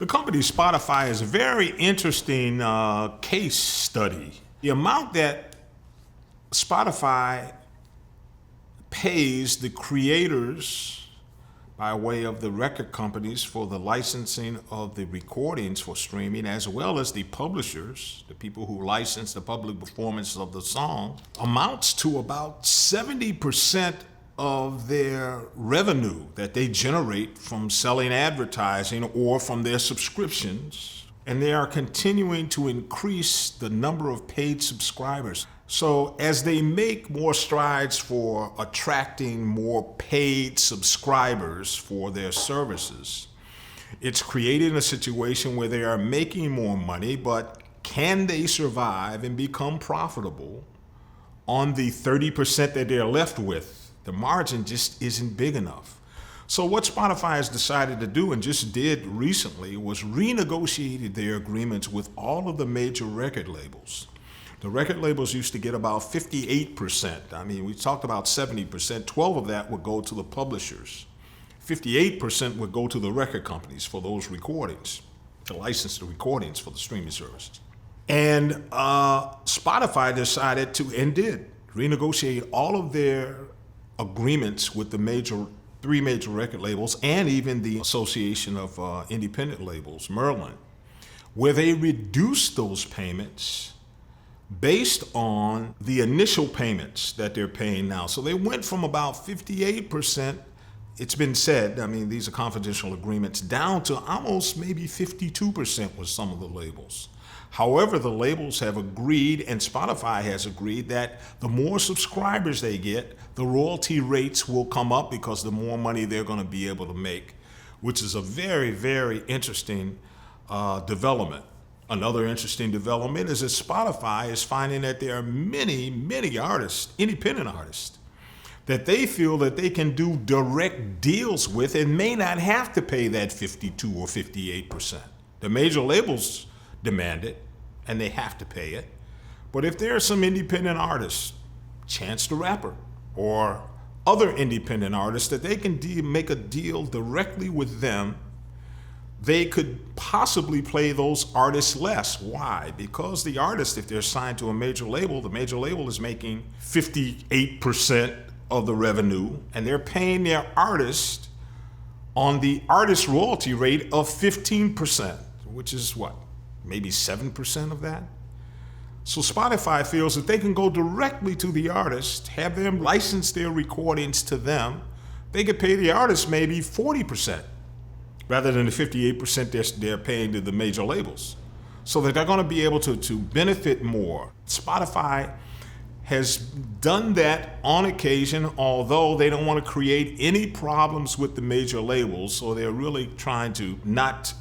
The company Spotify is a very interesting case study. The amount that Spotify pays the creators by way of the record companies for the licensing of the recordings for streaming, as well as the publishers, the people who license the public performance of the song, amounts to about 70% of their revenue that they generate from selling advertising or from their subscriptions. And they are continuing to increase the number of paid subscribers. So as they make more strides for attracting more paid subscribers for their services, it's creating a situation where they are making more money, but can they survive and become profitable on the 30% that they're left with? The margin just isn't big enough. So what Spotify has decided to do, and just did recently, was renegotiated their agreements with all of the major record labels. The record labels used to get about 58%. I mean, we talked about 70%. 12 of that would go to the publishers. 58% would go to the record companies for those recordings, to license the recordings for the streaming services. And Spotify decided to, and did, renegotiate all of their agreements with the three major record labels and even the Association of Independent Labels, Merlin, where they reduced those payments based on the initial payments that they're paying now. So they went from about 58%, it's been said, I mean, these are confidential agreements, down to almost maybe 52% with some of the labels. However, the labels have agreed, and Spotify has agreed, that the more subscribers they get, the royalty rates will come up because the more money they're going to be able to make, which is a very, very interesting development. Another interesting development is that Spotify is finding that there are many, many artists, independent artists, that they feel that they can do direct deals with and may not have to pay that 52 or 58%. The major labels demand it, and they have to pay it. But if there are some independent artists, Chance the Rapper, or other independent artists, that they can make a deal directly with them, they could possibly play those artists less. Why? Because the artist, if they're signed to a major label, the major label is making 58% of the revenue, and they're paying their artist on the artist royalty rate of 15%, which is what? Maybe 7% of that? So Spotify feels that they can go directly to the artist, have them license their recordings to them. They could pay the artist maybe 40%. Rather than the 58% they're paying to the major labels. So that they're going to be able to benefit more. Spotify has done that on occasion, although they don't want to create any problems with the major labels, so they're really trying to not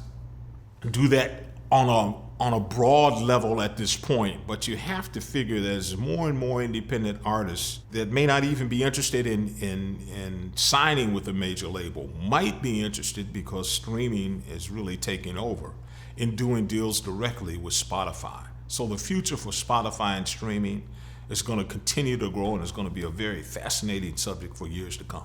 do that on a broad level at this point. But you have to figure there's more and more independent artists that may not even be interested in signing with a major label, might be interested because streaming is really taking over, in doing deals directly with Spotify. So the future for Spotify and streaming is going to continue to grow, and it's going to be a very fascinating subject for years to come.